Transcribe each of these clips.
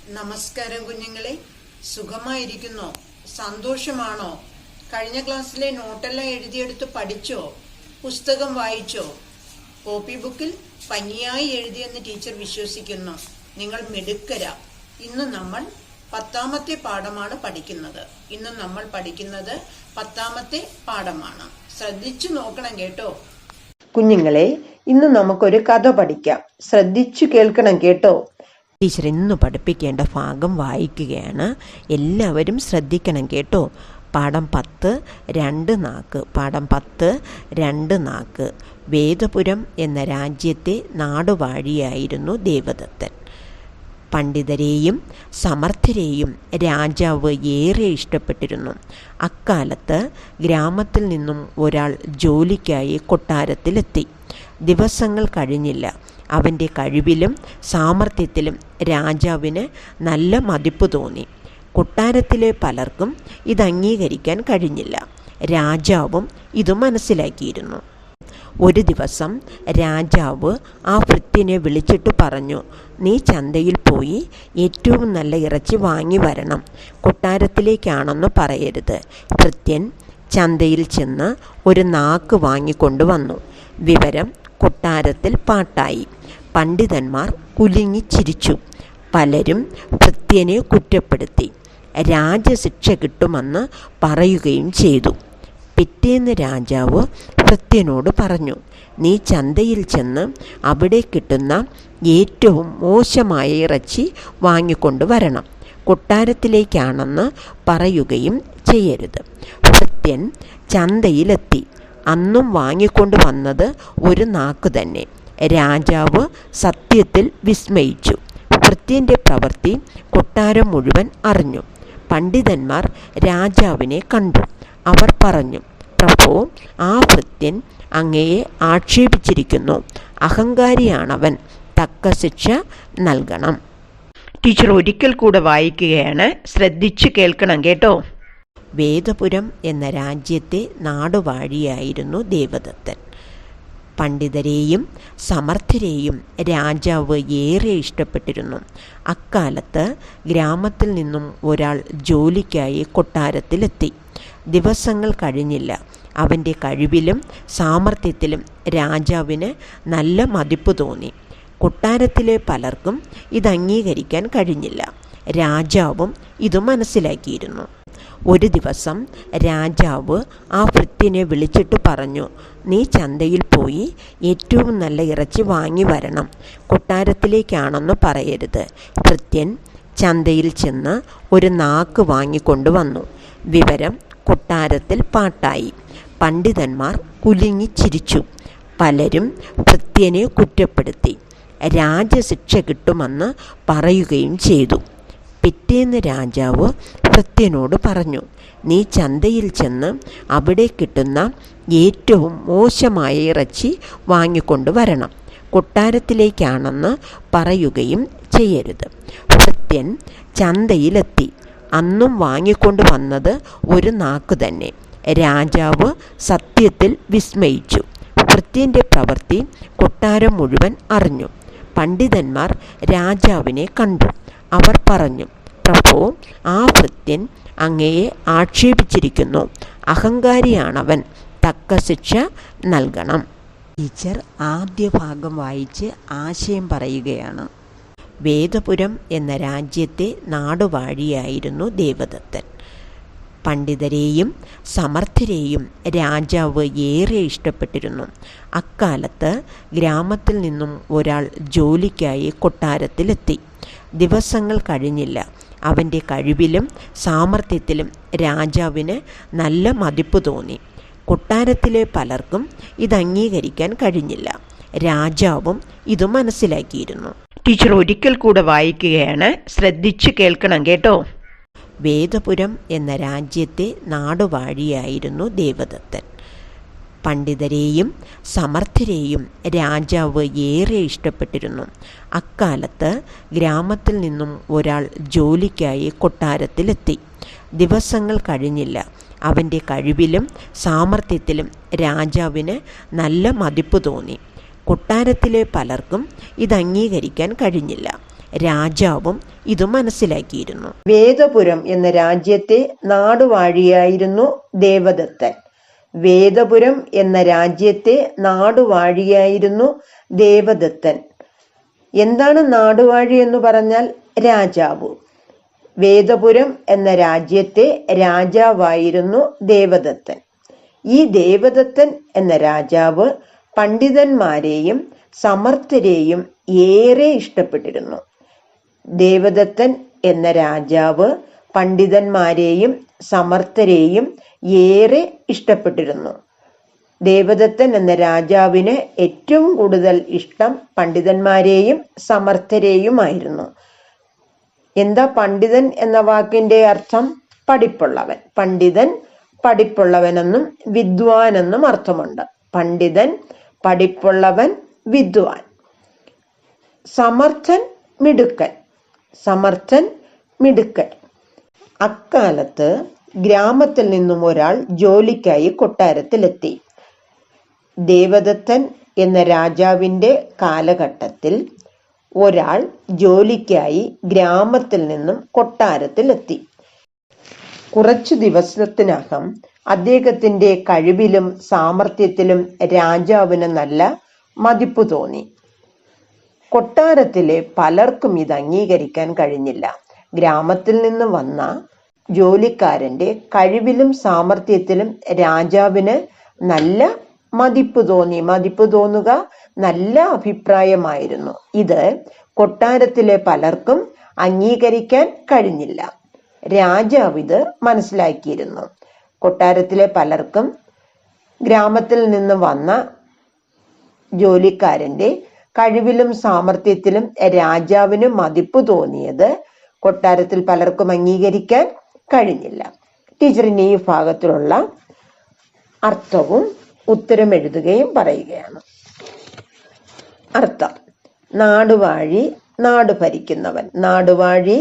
നമസ്കാരം കുഞ്ഞുങ്ങളെ, സുഖമായിരിക്കുന്നോ? സന്തോഷമാണോ? കഴിഞ്ഞ ക്ലാസ്സിലെ നോട്ടെല്ലാം എഴുതിയെടുത്ത് പഠിച്ചോ? പുസ്തകം വായിച്ചോ? കോപ്പി ബുക്കിൽ ഭംഗിയായി എഴുതിയെന്ന് ടീച്ചർ വിശ്വസിക്കുന്നു. നിങ്ങൾ മിടുക്കരാ. ഇന്ന് നമ്മൾ 10ാമത്തെ പാഠമാണ് പഠിക്കുന്നത്. ഇന്ന് നമ്മൾ പഠിക്കുന്നത് 10ാമത്തെ പാഠമാണ്. ശ്രദ്ധിച്ചു നോക്കണം കേട്ടോ കുഞ്ഞുങ്ങളെ. ഇന്ന് നമുക്കൊരു കഥ പഠിക്കാം. ശ്രദ്ധിച്ചു കേൾക്കണം കേട്ടോ. ടീച്ചർ ഇന്ന് പഠിപ്പിക്കേണ്ട ഭാഗം വായിക്കുകയാണ്. എല്ലാവരും ശ്രദ്ധിക്കണം കേട്ടോ. പാഠം 10 2 നാക്ക്. പാഠം 10 2 നാക്ക്. വേദപുരം എന്ന രാജ്യത്തെ നാടുവാഴിയായിരുന്നു ദേവദത്തൻ. പണ്ഡിതരെയും സമർത്ഥരെയും രാജാവ് ഏറെ ഇഷ്ടപ്പെട്ടിരുന്നു. അക്കാലത്ത് ഗ്രാമത്തിൽ നിന്നും ഒരാൾ ജോലിക്കായി കൊട്ടാരത്തിലെത്തി. ദിവസങ്ങൾ കഴിഞ്ഞില്ല. അവൻ്റെ കഴിവിലും സാമർത്ഥ്യത്തിലും രാജാവിന് നല്ല മതിപ്പ് തോന്നി. കൊട്ടാരത്തിലെ പലർക്കും ഇത് അംഗീകരിക്കാൻ കഴിഞ്ഞില്ല. രാജാവും ഇത് മനസ്സിലാക്കിയിരുന്നു. ഒരു ദിവസം രാജാവ് ആ ഭൃത്യനെ വിളിച്ചിട്ട് പറഞ്ഞു, നീ ചന്തയിൽ പോയി ഏറ്റവും നല്ല ഇറച്ചി വാങ്ങി വരണം. കൊട്ടാരത്തിലേക്കാണെന്ന് പറയരുത്. ഭൃത്യൻ ചന്തയിൽ ചെന്ന് ഒരു നാക്ക് വാങ്ങിക്കൊണ്ടുവന്നു. വിവരം കൊട്ടാരത്തിൽ പാട്ടായി. പണ്ഡിതന്മാർ കുലുങ്ങി ചിരിച്ചു. പലരും ഭൃത്യനെ കുറ്റപ്പെടുത്തി. രാജശിക്ഷ കിട്ടുമെന്ന് പറയുകയും ചെയ്തു. പിറ്റേന്ന് രാജാവ് ഭൃത്യനോട് പറഞ്ഞു, നീ ചന്തയിൽ ചെന്ന് അവിടെ കിട്ടുന്ന ഏറ്റവും മോശമായ ഇറച്ചി വാങ്ങിക്കൊണ്ട് വരണം. കൊട്ടാരത്തിലേക്കാണെന്ന് പറയുകയും ചെയ്യരുത്. ഭൃത്യൻ ചന്തയിലെത്തി. അന്നും വാങ്ങിക്കൊണ്ട് വന്നത് ഒരു നാക്ക് തന്നെ. രാജാവ് സത്യത്തിൽ വിസ്മയിച്ചു. ഭൃത്യൻ്റെ പ്രവൃത്തി കൊട്ടാരം മുഴുവൻ അറിഞ്ഞു. പണ്ഡിതന്മാർ രാജാവിനെ കണ്ടു. അവർ പറഞ്ഞു, പ്രഭോ, ആ ഭൃത്യൻ അങ്ങയെ ആക്ഷേപിച്ചിരിക്കുന്നു. അഹങ്കാരിയാണവൻ. തക്ക ശിക്ഷ നൽകണം. ടീച്ചർ ഒരിക്കൽ കൂടെ വായിക്കുകയാണ്. ശ്രദ്ധിച്ചു കേൾക്കണം കേട്ടോ. വേദപുരം എന്ന രാജ്യത്തെ നാടുവാഴിയായിരുന്നു ദേവദത്തൻ. പണ്ഡിതരെയും സമർത്ഥരെയും രാജാവ് ഏറെ ഇഷ്ടപ്പെട്ടിരുന്നു. അക്കാലത്ത് ഗ്രാമത്തിൽ നിന്നും ഒരാൾ ജോലിക്കായി കൊട്ടാരത്തിലെത്തി. ദിവസങ്ങൾ കഴിഞ്ഞില്ല. അവൻ്റെ കഴിവിലും സാമർത്ഥ്യത്തിലും രാജാവിന് നല്ല മതിപ്പ് തോന്നി. കൊട്ടാരത്തിലെ പലർക്കും ഇത് അംഗീകരിക്കാൻ കഴിഞ്ഞില്ല. രാജാവും ഇത് മനസ്സിലാക്കിയിരുന്നു. ഒരു ദിവസം രാജാവ് ആ ഭൃത്യനെ വിളിച്ചിട്ട് പറഞ്ഞു, നീ ചന്തയിൽ പോയി ഏറ്റവും നല്ല ഇറച്ചി വാങ്ങി വരണം. കൊട്ടാരത്തിലേക്കാണെന്ന് പറയരുത്. ഭൃത്യൻ ചന്തയിൽ ചെന്ന് ഒരു നാക്ക് വാങ്ങിക്കൊണ്ടുവന്നു. വിവരം കൊട്ടാരത്തിൽ പാട്ടായി. പണ്ഡിതന്മാർ കുലുങ്ങി ചിരിച്ചു. പലരും ഭൃത്യനെ കുറ്റപ്പെടുത്തി. രാജശിക്ഷ കിട്ടുമെന്ന് പറയുകയും ചെയ്തു. പിറ്റേന്ന് രാജാവ് ഭൃത്യനോട് പറഞ്ഞു, നീ ചന്തയിൽ ചെന്ന് അവിടെ കിട്ടുന്ന ഏറ്റവും മോശമായ ഇറച്ചി വാങ്ങിക്കൊണ്ട് വരണം. കൊട്ടാരത്തിലേക്കാണെന്ന് പറയുകയും ചെയ്യരുത്. ഭൃത്യൻ ചന്തയിലെത്തി. അന്നും വാങ്ങിക്കൊണ്ട് വന്നത് ഒരു നാക്ക് തന്നെ. രാജാവ് സത്യത്തിൽ വിസ്മയിച്ചു. ഭൃത്യൻ്റെ പ്രവൃത്തി കൊട്ടാരം മുഴുവൻ അറിഞ്ഞു. പണ്ഡിതന്മാർ രാജാവിനെ കണ്ടു. അവർ പറഞ്ഞു, പ്രഭോ, ആ ഭൃത്യൻ അങ്ങയെ ആക്ഷേപിച്ചിരിക്കുന്നു. അഹങ്കാരിയാണവൻ. തക്ക ശിക്ഷ നൽകണം. ടീച്ചർ ആദ്യ ഭാഗം വായിച്ച് ആശയം പറയുകയാണ്. വേദപുരം എന്ന രാജ്യത്തെ നാടുവാഴിയായിരുന്നു ദേവദത്തൻ. പണ്ഡിതരെയും സമർത്ഥരെയും രാജാവ് ഏറെ ഇഷ്ടപ്പെട്ടിരുന്നു. അക്കാലത്ത് ഗ്രാമത്തിൽ നിന്നും ഒരാൾ ജോലിക്കായി കൊട്ടാരത്തിലെത്തി. ദിവസങ്ങൾ കഴിഞ്ഞില്ല. അവൻ്റെ കഴിവിലും സാമർത്ഥ്യത്തിലും രാജാവിന് നല്ല മതിപ്പ് തോന്നി. കൊട്ടാരത്തിലെ പലർക്കും ഇത് അംഗീകരിക്കാൻ കഴിഞ്ഞില്ല. രാജാവും ഇത് മനസ്സിലാക്കിയിരുന്നു. ടീച്ചർ ഒരിക്കൽ കൂടെ വായിക്കുകയാണ്. ശ്രദ്ധിച്ചു കേൾക്കണം കേട്ടോ. വേദപുരം എന്ന രാജ്യത്തെ നാടുവാഴിയായിരുന്നു ദേവദത്തൻ. പണ്ഡിതരെയും സമർത്ഥരെയും രാജാവ് ഏറെ ഇഷ്ടപ്പെട്ടിരുന്നു. അക്കാലത്ത് ഗ്രാമത്തിൽ നിന്നും ഒരാൾ ജോലിക്കായി കൊട്ടാരത്തിലെത്തി. ദിവസങ്ങൾ കഴിഞ്ഞില്ല. അവൻ്റെ കഴിവിലും സാമർത്ഥ്യത്തിലും രാജാവിന് നല്ല മതിപ്പ് തോന്നി. കൊട്ടാരത്തിലെ പലർക്കും ഇത് അംഗീകരിക്കാൻ കഴിഞ്ഞില്ല. രാജാവും ഇത് മനസ്സിലാക്കിയിരുന്നു. വേദപുരം എന്ന രാജ്യത്തെ നാടുവാഴിയായിരുന്നു ദേവദത്തൻ. വേദപുരം എന്ന രാജ്യത്തെ നാടുവാഴിയായിരുന്നു ദേവദത്തൻ. എന്താണ് നാടുവാഴി എന്ന് പറഞ്ഞാൽ? രാജാവ്. വേദപുരം എന്ന രാജ്യത്തെ രാജാവായിരുന്നു ദേവദത്തൻ. ഈ ദേവദത്തൻ എന്ന രാജാവ് പണ്ഡിതന്മാരെയും സമർത്ഥരെയും ഏറെ ഇഷ്ടപ്പെട്ടിരുന്നു. ദേവദത്തൻ എന്ന രാജാവ് പണ്ഡിതന്മാരെയും സമർത്ഥരെയും ഏറെ ഇഷ്ടപ്പെട്ടിരുന്നു. ദേവദത്തൻ എന്ന രാജാവിന് ഏറ്റവും കൂടുതൽ ഇഷ്ടം പണ്ഡിതന്മാരെയും സമർത്ഥരെയുമായിരുന്നു. എന്താ പണ്ഡിതൻ എന്ന വാക്കിന്റെ അർത്ഥം? പഠിപ്പുള്ളവൻ. പണ്ഡിതൻ പഠിപ്പുള്ളവനെന്നും വിദ്വാൻ എന്നും അർത്ഥമുണ്ട്. പണ്ഡിതൻ, പഠിപ്പുള്ളവൻ, വിദ്വാൻ. സമർത്ഥൻ, മിടുക്കൻ. സമർത്ഥൻ, മിടുക്കൻ. അക്കാലത്ത് ഗ്രാമത്തിൽ നിന്നും ഒരാൾ ജോലിക്കായി കൊട്ടാരത്തിലെത്തി. ദേവദത്തൻ എന്ന രാജാവിൻ്റെ കാലഘട്ടത്തിൽ ഒരാൾ ജോലിക്കായി ഗ്രാമത്തിൽ നിന്നും കൊട്ടാരത്തിലെത്തി. കുറച്ചു ദിവസത്തിനകം അദ്ദേഹത്തിൻ്റെ കഴിവിലും സാമർത്ഥ്യത്തിലും രാജാവിന് നല്ല മതിപ്പ് തോന്നി. കൊട്ടാരത്തിലെ പലർക്കും ഇത് അംഗീകരിക്കാൻ കഴിഞ്ഞില്ല. ഗ്രാമത്തിൽ നിന്ന് വന്ന ജോലിക്കാരൻ്റെ കഴിവിലും സാമർത്ഥ്യത്തിലും രാജാവിന് നല്ല മതിപ്പ് തോന്നി. മതിപ്പ് തോന്നുക, നല്ല അഭിപ്രായമായിരുന്നു. ഇത് കൊട്ടാരത്തിലെ പലർക്കും അംഗീകരിക്കാൻ കഴിഞ്ഞില്ല. രാജാവ് ഇത് മനസ്സിലാക്കിയിരുന്നു. കൊട്ടാരത്തിലെ പലർക്കും ഗ്രാമത്തിൽ നിന്ന് വന്ന ജോലിക്കാരൻ്റെ കഴിവിലും സാമർത്ഥ്യത്തിലും രാജാവിന് മതിപ്പ് തോന്നിയത് കൊട്ടാരത്തിൽ പലർക്കും അംഗീകരിക്കാൻ കഴിഞ്ഞില്ല. ടീച്ചറിന് ഈ ഭാഗത്തിലുള്ള അർത്ഥവും ഉത്തരം എഴുതുകയും പറയുകയാണ്. അർത്ഥം: നാടുവാഴി, നാട് ഭരിക്കുന്നവൻ. നാടുവാഴി,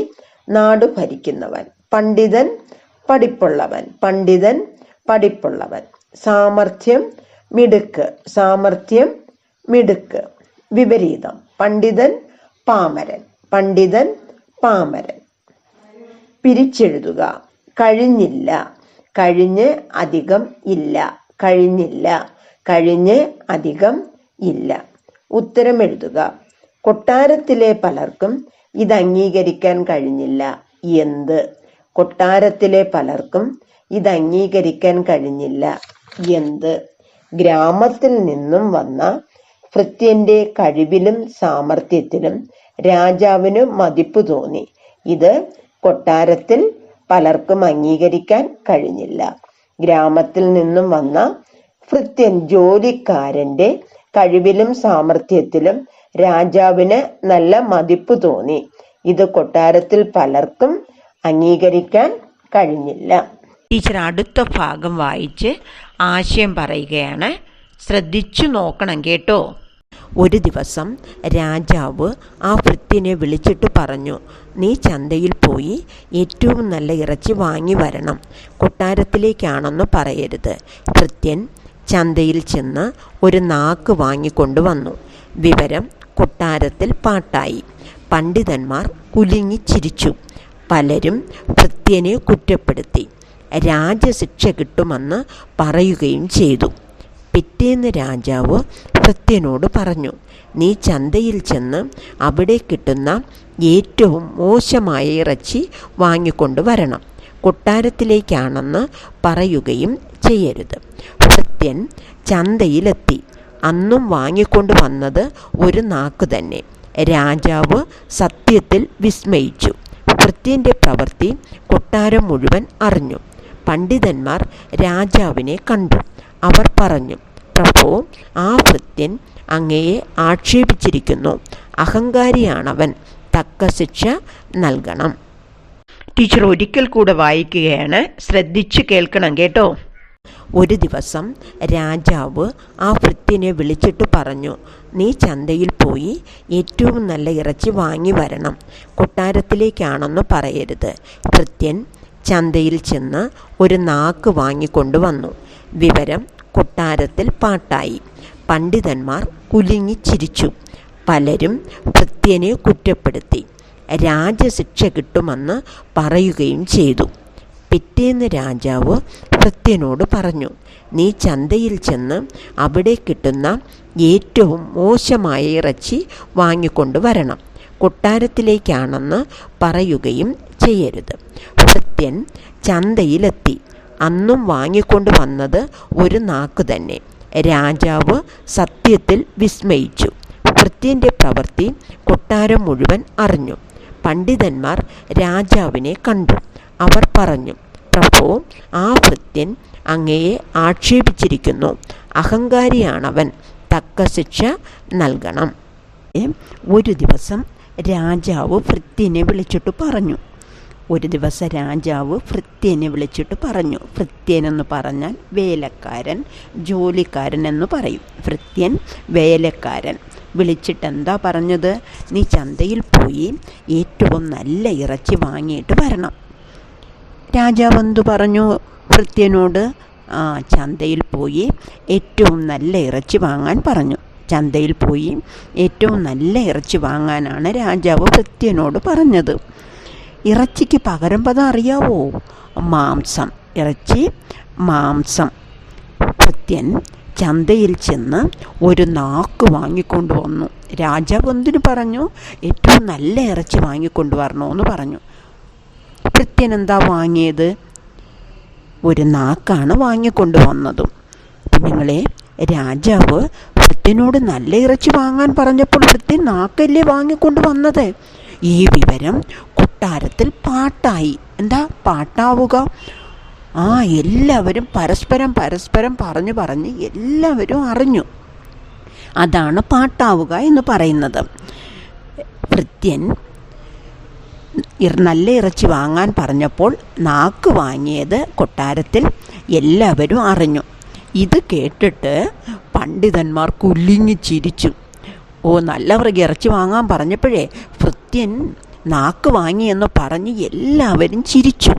നാട് ഭരിക്കുന്നവൻ. പണ്ഡിതൻ, പഠിപ്പുള്ളവൻ. പണ്ഡിതൻ, പഠിപ്പുള്ളവൻ. സാമർത്ഥ്യം, മിടുക്ക്. സാമർത്ഥ്യം, മിടുക്ക്. വിപരീതം: പണ്ഡിതൻ, പാമരൻ. പണ്ഡിതൻ, പാമരൻ. പിരിച്ചെഴുതുക: കഴിഞ്ഞില്ല, കഴിഞ്ഞ് അധികം ഇല്ല. കഴിഞ്ഞില്ല, കഴിഞ്ഞ് അധികം ഇല്ല. ഉത്തരം എഴുതുക: കൊട്ടാരത്തിലെ പലർക്കും ഇത് അംഗീകരിക്കാൻ കഴിഞ്ഞില്ല. എന്ത്? കൊട്ടാരത്തിലെ പലർക്കും ഇത് അംഗീകരിക്കാൻ കഴിഞ്ഞില്ല. എന്ത്? ഗ്രാമത്തിൽ നിന്നും വന്ന ഭൃത്യന്റെ കഴിവിലും സാമർത്ഥ്യത്തിലും രാജാവിന് മതിപ്പ് തോന്നി. ഇത് കൊട്ടാരത്തിൽ പലർക്കും അംഗീകരിക്കാൻ കഴിഞ്ഞില്ല. ഗ്രാമത്തിൽ നിന്നും വന്ന ഭൃത്യൻ, ജോലിക്കാരന്റെ കഴിവിലും സാമർത്ഥ്യത്തിലും രാജാവിന് നല്ല മതിപ്പ് തോന്നി. ഇത് കൊട്ടാരത്തിൽ പലർക്കും അംഗീകരിക്കാൻ കഴിഞ്ഞില്ല. ടീച്ചർ അടുത്ത ഭാഗം വായിച്ച് ആശയം പറയുകയാണ്. ശ്രദ്ധിച്ചു നോക്കണം കേട്ടോ. ഒരു ദിവസം രാജാവ് ആ ഭൃത്യനെ വിളിച്ചിട്ട് പറഞ്ഞു, നീ ചന്തയിൽ പോയി ഏറ്റവും നല്ല ഇറച്ചി വാങ്ങി വരണം. കൊട്ടാരത്തിലേക്കാണെന്ന് പറയരുത്. ഭൃത്യൻ ചന്തയിൽ ചെന്ന് ഒരു നാക്ക് വാങ്ങിക്കൊണ്ടുവന്നു. വിവരം കൊട്ടാരത്തിൽ പാട്ടായി. പണ്ഡിതന്മാർ കുലുങ്ങി ചിരിച്ചു. പലരും ഭൃത്യനെ കുറ്റപ്പെടുത്തി. രാജശിക്ഷ കിട്ടുമെന്ന് പറയുകയും ചെയ്തു. പിറ്റേന്ന് രാജാവ് ഭൃത്യനോട് പറഞ്ഞു, നീ ചന്തയിൽ ചെന്ന് അവിടെ കിട്ടുന്ന ഏറ്റവും മോശമായ ഇറച്ചി വാങ്ങിക്കൊണ്ട് വരണം. കൊട്ടാരത്തിലേക്കാണെന്ന് പറയുകയും ചെയ്യരുത്. ഭൃത്യൻ ചന്തയിലെത്തി. അന്നും വാങ്ങിക്കൊണ്ട് വന്നത് ഒരു നാക്ക് തന്നെ. രാജാവ് സത്യത്തിൽ വിസ്മയിച്ചു. ഭൃത്യൻ്റെ പ്രവൃത്തി കൊട്ടാരം മുഴുവൻ അറിഞ്ഞു. പണ്ഡിതന്മാർ രാജാവിനെ കണ്ടു. അവർ പറഞ്ഞു, പ്രഭോ, ആ ഭൃത്യൻ അങ്ങയെ ആക്ഷേപിച്ചിരിക്കുന്നു. അഹങ്കാരിയാണവൻ. തക്ക ശിക്ഷ നൽകണം. ടീച്ചർ ഒരിക്കൽ കൂടെ വായിക്കുകയാണ്. ശ്രദ്ധിച്ചു കേൾക്കണം കേട്ടോ. ഒരു ദിവസം രാജാവ് ആ ഭൃത്യനെ വിളിച്ചിട്ട് പറഞ്ഞു, നീ ചന്തയിൽ പോയി ഏറ്റവും നല്ല ഇറച്ചി വാങ്ങി വരണം. കൊട്ടാരത്തിലേക്കാണെന്ന് പറയരുത്. ഭൃത്യൻ ചന്തയിൽ ചെന്ന് ഒരു നാക്ക് വാങ്ങിക്കൊണ്ടുവന്നു. വിവരം കൊട്ടാരത്തിൽ പാട്ടായി. പണ്ഡിതന്മാർ കുലുങ്ങി ചിരിച്ചു. പലരും ഭൃത്യനെ കുറ്റപ്പെടുത്തി. രാജശിക്ഷ കിട്ടുമെന്ന് പറയുകയും ചെയ്തു. പിറ്റേന്ന് രാജാവ് ഭൃത്യനോട് പറഞ്ഞു, നീ ചന്തയിൽ ചെന്ന് അവിടെ കിട്ടുന്ന ഏറ്റവും മോശമായ ഇറച്ചി വാങ്ങിക്കൊണ്ട് വരണം. കൊട്ടാരത്തിലേക്കാണെന്ന് പറയുകയും ചെയ്യരുത്. ഭൃത്യൻ ചന്തയിലെത്തി. അന്നും വാങ്ങിക്കൊണ്ട് വന്നത് ഒരു നാക്ക് തന്നെ. രാജാവ് സത്യത്തിൽ വിസ്മയിച്ചു. ഭൃത്യൻ്റെ പ്രവൃത്തി കൊട്ടാരം മുഴുവൻ അറിഞ്ഞു. പണ്ഡിതന്മാർ രാജാവിനെ കണ്ടു. അവർ പറഞ്ഞു, പ്രഭു, ആ ഭൃത്യൻ അങ്ങയെ ആക്ഷേപിച്ചിരിക്കുന്നു. അഹങ്കാരിയാണവൻ. തക്ക ശിക്ഷ നൽകണം. ഒരു ദിവസം രാജാവ് ഭൃത്യനെ വിളിച്ചിട്ട് പറഞ്ഞു. ഭൃത്യനെന്ന് പറഞ്ഞാൽ വേലക്കാരൻ, ജോലിക്കാരൻ എന്ന് പറയും. ഭൃത്യൻ വേലക്കാരൻ വിളിച്ചിട്ട് എന്താ പറഞ്ഞത്? നീ ചന്തയിൽ പോയി ഏറ്റവും നല്ല ഇറച്ചി വാങ്ങിയിട്ട് വരണം. രാജാവ് എന്തു പറഞ്ഞു ഭൃത്യനോട്? ചന്തയിൽ പോയി ഏറ്റവും നല്ല ഇറച്ചി വാങ്ങാൻ പറഞ്ഞു. ചന്തയിൽ പോയി ഏറ്റവും നല്ല ഇറച്ചി വാങ്ങാനാണ് രാജാവ് ഭൃത്യനോട് പറഞ്ഞത്. ഇറച്ചിക്ക് പകരം പദം അറിയാവോ? മാംസം. ഇറച്ചി, മാംസം. ഭൃത്യൻ ചന്തയിൽ ചെന്ന് ഒരു നാക്ക് വാങ്ങിക്കൊണ്ട് വന്നു. രാജാവ് എന്തിനു പറഞ്ഞു? ഏറ്റവും നല്ല ഇറച്ചി വാങ്ങിക്കൊണ്ട് വരണമെന്ന് പറഞ്ഞു. ഭൃത്യൻ എന്താ വാങ്ങിയത്? ഒരു നാക്കാണ് വാങ്ങിക്കൊണ്ട് വന്നതും. നിങ്ങളെ, രാജാവ് ഭൃത്യനോട് നല്ല ഇറച്ചി വാങ്ങാൻ പറഞ്ഞപ്പോൾ ഭൃത്യൻ നാക്കല്ലേ വാങ്ങിക്കൊണ്ട് വന്നത്. ഈ വിവരം കൊട്ടാരത്തിൽ പാട്ടായി. എന്താ പാട്ടാവുക? എല്ലാവരും പരസ്പരം പറഞ്ഞ് എല്ലാവരും അറിഞ്ഞു. അതാണ് പാട്ടാവുക എന്ന് പറയുന്നത്. ഭൃത്യൻ നല്ല ഇറച്ചി വാങ്ങാൻ പറഞ്ഞപ്പോൾ നാക്ക് വാങ്ങിയത് കൊട്ടാരത്തിൽ എല്ലാവരും അറിഞ്ഞു. ഇത് കേട്ടിട്ട് പണ്ഡിതന്മാർ കുലുങ്ങി ചിരിച്ചു. നല്ലവർക്ക് ഇറച്ചി വാങ്ങാൻ പറഞ്ഞപ്പോഴേ ഭൃത്യൻ നാക്ക് വാങ്ങിയെന്ന് പറഞ്ഞ് എല്ലാവരും ചിരിച്ചു.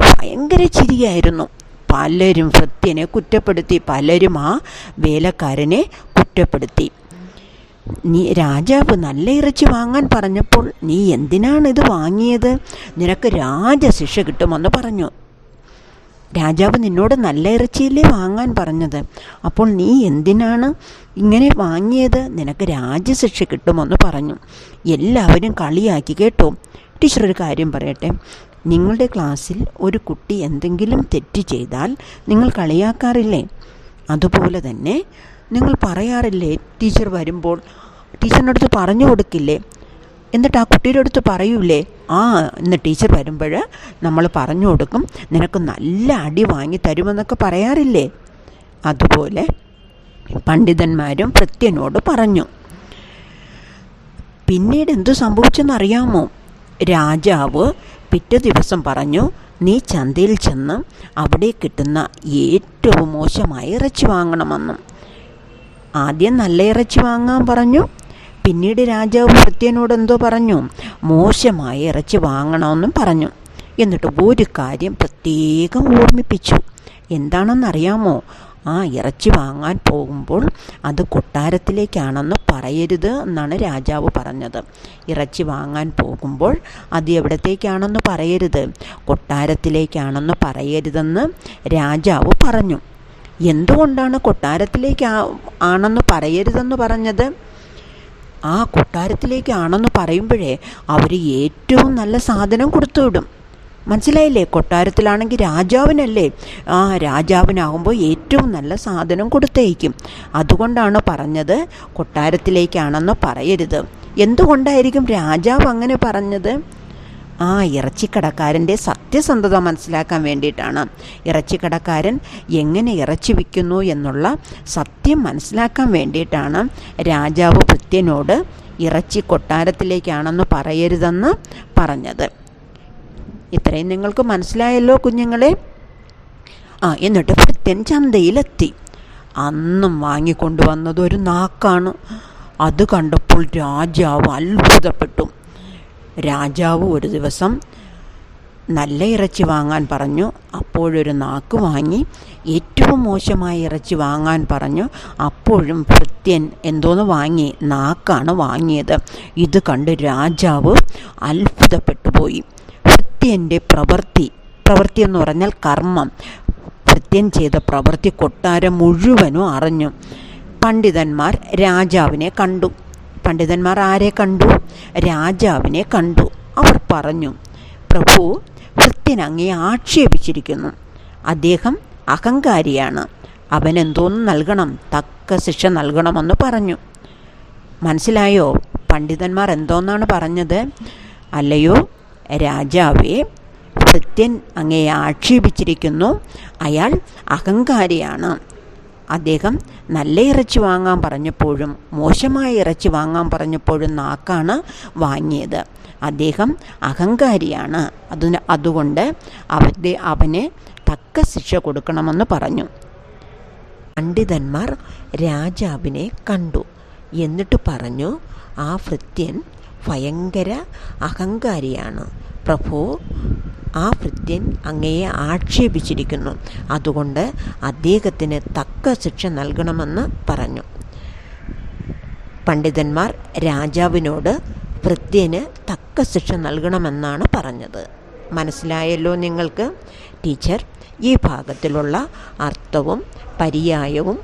ഭയങ്കര ചിരിയായിരുന്നു. പലരും ഭൃത്യനെ കുറ്റപ്പെടുത്തി, പലരും ആ വേലക്കാരനെ കുറ്റപ്പെടുത്തി. രാജാവ് നല്ല ഇറച്ചി വാങ്ങാൻ പറഞ്ഞപ്പോൾ നീ എന്തിനാണ് ഇത് വാങ്ങിയത്? നിനക്ക് രാജശിക്ഷ കിട്ടുമെന്ന് പറഞ്ഞു. രാജാവ് നിന്നോട് നല്ല ഇറച്ചിയല്ലേ വാങ്ങാൻ പറഞ്ഞത്, അപ്പോൾ നീ എന്തിനാണ് ഇങ്ങനെ വാങ്ങിയത്? നിനക്ക് രാജശിക്ഷ കിട്ടുമെന്ന് പറഞ്ഞു. എല്ലാവരും കളിയാക്കി കേട്ടോ. ടീച്ചർ ഒരു കാര്യം പറയട്ടെ, നിങ്ങളുടെ ക്ലാസ്സിൽ ഒരു കുട്ടി എന്തെങ്കിലും തെറ്റ് ചെയ്താൽ നിങ്ങൾ കളിയാക്കാറില്ലേ? അതുപോലെ തന്നെ നിങ്ങൾ പറയാറില്ലേ, ടീച്ചർ വരുമ്പോൾ ടീച്ചറിൻ്റെ അടുത്ത് പറഞ്ഞു കൊടുക്കില്ലേ? എന്നിട്ട് ആ കുട്ടിയുടെ അടുത്ത് പറയൂലേ, ഇന്ന് ടീച്ചർ വരുമ്പോൾ നമ്മൾ പറഞ്ഞു കൊടുക്കും, നിനക്ക് നല്ല അടി വാങ്ങി തരുമെന്നൊക്കെ പറയാറില്ലേ? അതുപോലെ പണ്ഡിതന്മാരും ഭൃത്യനോട് പറഞ്ഞു. പിന്നീട് എന്തു സംഭവിച്ചെന്നറിയാമോ? രാജാവ് പിറ്റേ ദിവസം പറഞ്ഞു, നീ ചന്തയിൽ ചെന്ന് അവിടെ കിട്ടുന്ന ഏറ്റവും മോശമായ ഇറച്ചി വാങ്ങണമെന്നും. ആദ്യം നല്ല ഇറച്ചി വാങ്ങാൻ പറഞ്ഞു. പിന്നീട് രാജാവ് ഭൃത്യനോട് എന്തോ പറഞ്ഞു? മോശമായ ഇറച്ചി വാങ്ങണമെന്നും പറഞ്ഞു. എന്നിട്ട് ഒരു കാര്യം പ്രത്യേകം ഓർമ്മിപ്പിച്ചു. എന്താണെന്നറിയാമോ? ഇറച്ചി വാങ്ങാൻ പോകുമ്പോൾ അത് കൊട്ടാരത്തിലേക്കാണെന്ന് പറയരുത് എന്നാണ് രാജാവ് പറഞ്ഞത്. ഇറച്ചി വാങ്ങാൻ പോകുമ്പോൾ അത് എവിടത്തേക്കാണെന്ന് പറയരുത്, കൊട്ടാരത്തിലേക്കാണെന്ന് പറയരുതെന്ന് രാജാവ് പറഞ്ഞു. എന്തുകൊണ്ടാണ് കൊട്ടാരത്തിലേക്ക് ആണെന്ന് പറയരുതെന്ന് പറഞ്ഞത്? കൊട്ടാരത്തിലേക്കാണെന്ന് പറയുമ്പോഴേ അവർ ഏറ്റവും നല്ല സാധനം കൊടുത്തു വിടും. മനസ്സിലായില്ലേ? കൊട്ടാരത്തിലാണെങ്കിൽ രാജാവിനല്ലേ, രാജാവിനാകുമ്പോൾ ഏറ്റവും നല്ല സാധനം കൊടുത്തയക്കും. അതുകൊണ്ടാണ് പറഞ്ഞത് കൊട്ടാരത്തിലേക്കാണെന്ന് പറയരുത്. എന്തുകൊണ്ടായിരിക്കും രാജാവ് അങ്ങനെ പറഞ്ഞത്? ഇറച്ചിക്കടക്കാരൻ്റെ സത്യസന്ധത മനസ്സിലാക്കാൻ വേണ്ടിയിട്ടാണ്. ഇറച്ചിക്കടക്കാരൻ എങ്ങനെ ഇറച്ചി വിൽക്കുന്നു എന്നുള്ള സത്യം മനസ്സിലാക്കാൻ വേണ്ടിയിട്ടാണ് രാജാവ് ഭൃത്യനോട് ഇറച്ചി കൊട്ടാരത്തിലേക്കാണെന്ന് പറയരുതെന്ന് പറഞ്ഞത്. ഇത്രയും നിങ്ങൾക്ക് മനസ്സിലായല്ലോ കുഞ്ഞുങ്ങളെ? എന്നിട്ട് ഭൃത്യൻ ചന്തയിലെത്തി. അന്നും വാങ്ങിക്കൊണ്ടുവന്നത് ഒരു നാക്കാണ്. അത് കണ്ടപ്പോൾ രാജാവ് അത്ഭുതപ്പെട്ടു. രാജാവ് ഒരു ദിവസം നല്ല ഇറച്ചി വാങ്ങാൻ പറഞ്ഞു. അപ്പോഴൊരു നാക്ക് വാങ്ങി. ഏറ്റവും മോശമായ ഇറച്ചി വാങ്ങാൻ പറഞ്ഞു. അപ്പോഴും ഭൃത്യൻ എന്തോന്ന് വാങ്ങി? നാക്കാണ് വാങ്ങിയത്. ഇത് കണ്ട് രാജാവ് അത്ഭുതപ്പെട്ടുപോയി. ഭൃത്യൻ്റെ പ്രവൃത്തി എന്ന് പറഞ്ഞാൽ കർമ്മം, ഭൃത്യൻ ചെയ്ത പ്രവൃത്തി കൊട്ടാരം മുഴുവനും അറിഞ്ഞു. പണ്ഡിതന്മാർ രാജാവിനെ കണ്ടു. പണ്ഡിതന്മാർ ആരെ കണ്ടു? രാജാവിനെ കണ്ടു. അവർ പറഞ്ഞു, പ്രഭു, ഭൃത്യൻ അങ്ങയെ ആക്ഷേപിച്ചിരിക്കുന്നു. അദ്ദേഹം അഹങ്കാരിയാണ്. അവനെന്തോന്ന് നൽകണം, തക്ക ശിക്ഷ നൽകണമെന്ന് പറഞ്ഞു. മനസ്സിലായോ പണ്ഡിതന്മാർ എന്തോന്നാണ് പറഞ്ഞത്? അല്ലയോ രാജാവേ, ഭൃത്യൻ അങ്ങയെ ആക്ഷേപിച്ചിരിക്കുന്നു. അയാൾ അഹങ്കാരിയാണ്. അദ്ദേഹം നല്ല ഇറച്ചി വാങ്ങാൻ പറഞ്ഞപ്പോഴും മോശമായ ഇറച്ചി വാങ്ങാൻ പറഞ്ഞപ്പോഴും നാക്കാണ് വാങ്ങിയത്. അദ്ദേഹം അഹങ്കാരിയാണ്. അതുകൊണ്ട് അവന് തക്ക ശിക്ഷ കൊടുക്കണമെന്ന് പറഞ്ഞു. പണ്ഡിതന്മാർ രാജാവിനെ കണ്ടു. എന്നിട്ട് പറഞ്ഞു, ആ ഭൃത്യൻ ഭയങ്കര അഹങ്കാരിയാണ്. പ്രഭു, ആ ഭൃത്യൻ അങ്ങയെ ആക്ഷേപിച്ചിരിക്കുന്നു. അതുകൊണ്ട് അദ്ദേഹത്തിന് തക്ക ശിക്ഷ നൽകണമെന്ന് പറഞ്ഞു. പണ്ഡിതന്മാർ രാജാവിനോട് ഭൃത്യന് തക്ക ശിക്ഷ നൽകണമെന്നാണ് പറഞ്ഞത്. മനസ്സിലായല്ലോ നിങ്ങൾക്ക്? ടീച്ചർ ഈ ഭാഗത്തിലുള്ള അർത്ഥവും പര്യായവും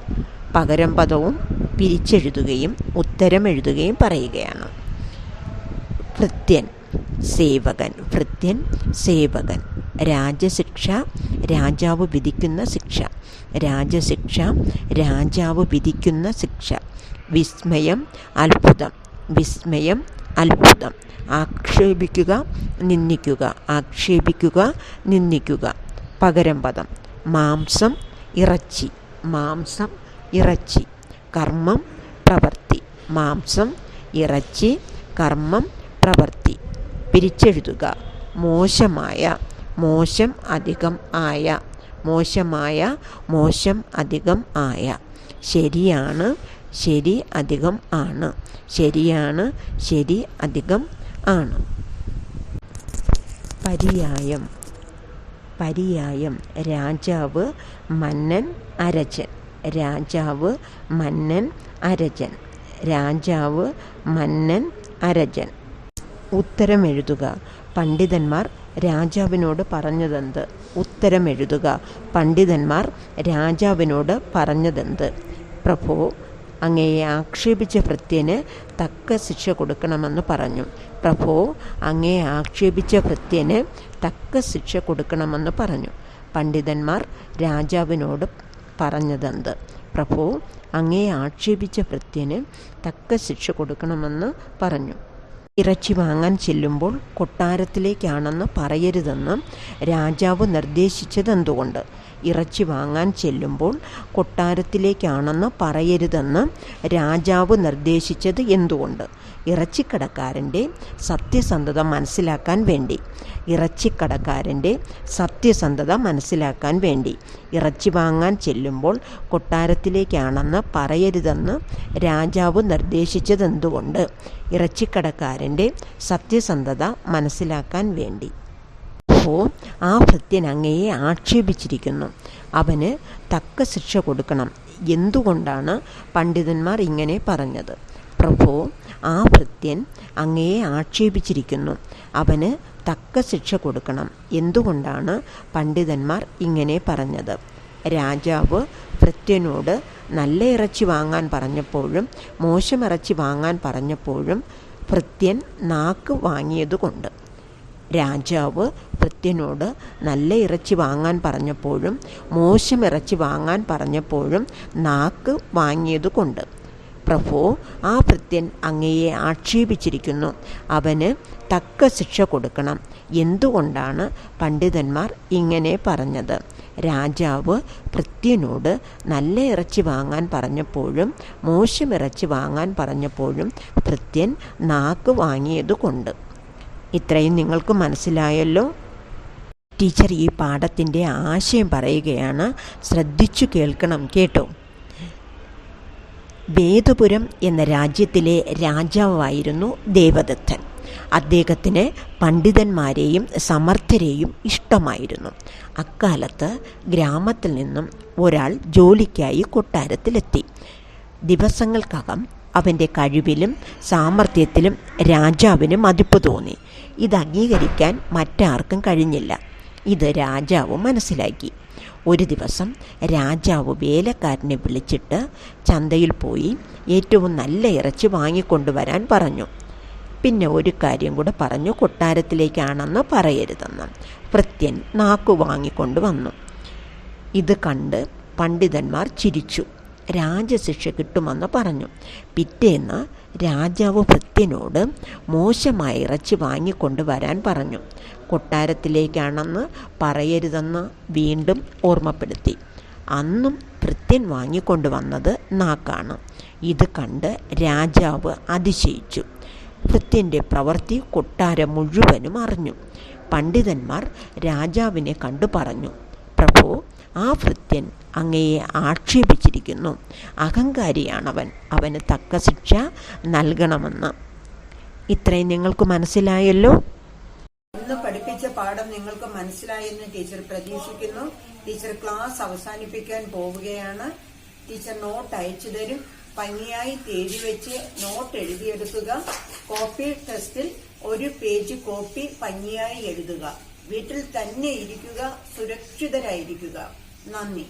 പകരം പദവും പിരിച്ചെഴുതുകയും ഉത്തരം എഴുതുകയും പറയുകയാണ്. ഭൃത്യൻ സേവകൻ. ഭൃത്യൻ സേവകൻ. രാജശിക്ഷ, രാജാവ് വിധിക്കുന്ന ശിക്ഷ. രാജശിക്ഷ, രാജാവ് വിധിക്കുന്ന ശിക്ഷ. വിസ്മയം, അത്ഭുതം. വിസ്മയം, അത്ഭുതം. ആക്ഷേപിക്കുക, നിന്ദിക്കുക. ആക്ഷേപിക്കുക, നിന്ദിക്കുക. പകരം പദം മാംസം, ഇറച്ചി. മാംസം, ഇറച്ചി. കർമ്മം, പ്രവൃത്തി. മാംസം, ഇറച്ചി, കർമ്മം, പ്രവൃത്തി. പിരിച്ചെഴുതുക. മോശമായ, മോശം അധികം ആയ. മോശമായ, മോശം അധികം ആയ. ശരിയാണ്, ശരി അധികം ആണ്. ശരിയാണ്, ശരി അധികം ആണ്. പര്യായം. പര്യായം. രാജാവ്, മന്നൻ, അരജൻ. രാജാവ്, മന്നൻ, അരജൻ. രാജാവ്, മന്നൻ, അരജൻ. ഉത്തരം എഴുതുക. പണ്ഡിതന്മാർ രാജാവിനോട് പറഞ്ഞതെന്ത്? ഉത്തരം എഴുതുക. പണ്ഡിതന്മാർ രാജാവിനോട് പറഞ്ഞതെന്ത്? പ്രഭു, അങ്ങയെ ആക്ഷേപിച്ച ഭൃത്യന് തക്ക ശിക്ഷ കൊടുക്കണമെന്ന് പറഞ്ഞു. പ്രഭു, അങ്ങയെ ആക്ഷേപിച്ച ഭൃത്യന് തക്ക ശിക്ഷ കൊടുക്കണമെന്ന് പറഞ്ഞു. പണ്ഡിതന്മാർ രാജാവിനോട് പറഞ്ഞതെന്ത്? പ്രഭു, അങ്ങയെ ആക്ഷേപിച്ച ഭൃത്യന് തക്ക ശിക്ഷ കൊടുക്കണമെന്ന് പറഞ്ഞു. ഇറച്ചി വാങ്ങാൻ ചെല്ലുമ്പോൾ കൊട്ടാരത്തിലേക്കാണെന്ന് പറയരുതെന്ന് രാജാവ് നിർദ്ദേശിച്ചതെന്തുകൊണ്ട്? ഇറച്ചി വാങ്ങാൻ ചെല്ലുമ്പോൾ കൊട്ടാരത്തിലേക്കാണെന്ന് പറയരുതെന്ന് രാജാവ് നിർദ്ദേശിച്ചത് എന്തുകൊണ്ട്? ഇറച്ചിക്കടക്കാരൻ്റെ സത്യസന്ധത മനസ്സിലാക്കാൻ വേണ്ടി. ഇറച്ചിക്കടക്കാരൻ്റെ സത്യസന്ധത മനസ്സിലാക്കാൻ വേണ്ടി. ഇറച്ചി വാങ്ങാൻ ചെല്ലുമ്പോൾ കൊട്ടാരത്തിലേക്കാണെന്ന് പറയരുതെന്ന് രാജാവ് നിർദ്ദേശിച്ചതെന്തുകൊണ്ട്? ഇറച്ചിക്കടക്കാരൻ്റെ സത്യസന്ധത മനസ്സിലാക്കാൻ വേണ്ടി. അപ്പോൾ ആ ഭൃത്യൻ അങ്ങയെ ആക്ഷേപിച്ചിരിക്കുന്നു. അവന് തക്ക ശിക്ഷ കൊടുക്കണം. എന്തുകൊണ്ടാണ് പണ്ഡിതന്മാർ ഇങ്ങനെ പറഞ്ഞത്? പ്രഭു, ആ ഭൃത്യൻ അങ്ങയെ ആക്ഷേപിച്ചിരിക്കുന്നു. അവന് തക്ക ശിക്ഷ കൊടുക്കണം. എന്തുകൊണ്ടാണ് പണ്ഡിതന്മാർ ഇങ്ങനെ പറഞ്ഞത്? രാജാവ് ഭൃത്യനോട് നല്ല ഇറച്ചി വാങ്ങാൻ പറഞ്ഞപ്പോഴും മോശം ഇറച്ചി വാങ്ങാൻ പറഞ്ഞപ്പോഴും ഭൃത്യൻ നാക്ക് വാങ്ങിയതുകൊണ്ട്. രാജാവ് ഭൃത്യനോട് നല്ല ഇറച്ചി വാങ്ങാൻ പറഞ്ഞപ്പോഴും മോശം ഇറച്ചി വാങ്ങാൻ പറഞ്ഞപ്പോഴും നാക്ക് വാങ്ങിയതുകൊണ്ട്. പ്രഭു, ആ ഭൃത്യൻ അങ്ങയെ ആക്ഷേപിച്ചിരിക്കുന്നു. അവന് തക്ക ശിക്ഷ കൊടുക്കണം. എന്തുകൊണ്ടാണ് പണ്ഡിതന്മാർ ഇങ്ങനെ പറഞ്ഞത്? രാജാവ് ഭൃത്യനോട് നല്ല ഇറച്ചി വാങ്ങാൻ പറഞ്ഞപ്പോഴും മോശം ഇറച്ചി വാങ്ങാൻ പറഞ്ഞപ്പോഴും ഭൃത്യൻ നാക്ക് വാങ്ങിയതുകൊണ്ട്. ഇത്രയും നിങ്ങൾക്ക് മനസ്സിലായല്ലോ? ടീച്ചർ ഈ പാഠത്തിൻ്റെ ആശയം പറയുകയാണ്. ശ്രദ്ധിച്ചു കേൾക്കണം കേട്ടോ. വേദപുരം എന്ന രാജ്യത്തിലെ രാജാവായിരുന്നു ദേവദത്തൻ. അദ്ദേഹത്തിന് പണ്ഡിതന്മാരെയും സമർത്ഥരെയും ഇഷ്ടമായിരുന്നു. അക്കാലത്ത് ഗ്രാമത്തിൽ നിന്നും ഒരാൾ ജോലിക്കായി കൊട്ടാരത്തിലെത്തി. ദിവസങ്ങൾക്കകം അവൻ്റെ കഴിവിലും സാമർഥ്യത്തിലും രാജാവിന് മതിപ്പ് തോന്നി. ഇത് അംഗീകരിക്കാൻ മറ്റാർക്കും കഴിഞ്ഞില്ല. ഇത് രാജാവ് മനസ്സിലാക്കി. ഒരു ദിവസം രാജാവ് വേലക്കാരനെ വിളിച്ചിട്ട് ചന്തയിൽ പോയി ഏറ്റവും നല്ല ഇറച്ചി വാങ്ങിക്കൊണ്ടുവരാൻ പറഞ്ഞു. പിന്നെ ഒരു കാര്യം കൂടെ പറഞ്ഞു, കൊട്ടാരത്തിലേക്കാണെന്ന് പറയരുതെന്ന്. ഭൃത്യൻ നാക്കു വാങ്ങിക്കൊണ്ട് വന്നു. ഇത് കണ്ട് പണ്ഡിതന്മാർ ചിരിച്ചു. രാജശിക്ഷ കിട്ടുമെന്ന് പറഞ്ഞു. പിറ്റേന്ന് രാജാവ് ഭൃത്യനോട് മോശമായ ഇറച്ചി വാങ്ങിക്കൊണ്ട് വരാൻ പറഞ്ഞു. കൊട്ടാരത്തിലേക്കാണെന്ന് പറയരുതെന്ന് വീണ്ടും ഓർമ്മപ്പെടുത്തി. അന്നും ഭൃത്യൻ വാങ്ങിക്കൊണ്ട് വന്നത് നാക്കാണ്. ഇത് കണ്ട് രാജാവ് അതിശയിച്ചു. ഭൃത്യൻ്റെ പ്രവൃത്തി കൊട്ടാരം മുഴുവനും അറിഞ്ഞു. പണ്ഡിതന്മാർ രാജാവിനെ കണ്ടു പറഞ്ഞു, പ്രഭു, ആ ഭൃത്യൻ അങ്ങയെ ആക്ഷേപിച്ചിരിക്കുന്നു. അഹങ്കാരിയാണവൻ. അവന് തക്ക ശിക്ഷ നൽകണമെന്ന്. ഇത്രയും നിങ്ങൾക്ക് മനസ്സിലായല്ലോ. ഇന്ന് പഠിപ്പിച്ച പാഠം നിങ്ങൾക്ക് മനസ്സിലായെന്ന് ടീച്ചർ പ്രതീക്ഷിക്കുന്നു. ടീച്ചർ ക്ലാസ് അവസാനിപ്പിക്കാൻ പോവുകയാണ്. ടീച്ചർ നോട്ട് അയച്ചു തരും. ഭംഗിയായി എഴുതി വെച്ച് നോട്ട് എഴുതിയെടുക്കുക. കോപ്പി ടെസ്റ്റിൽ ഒരു പേജ് കോപ്പി ഭംഗിയായി എഴുതുക. വീട്ടിൽ തന്നെ ഇരിക്കുക. സുരക്ഷിതരായിരിക്കുക. നന്ദി.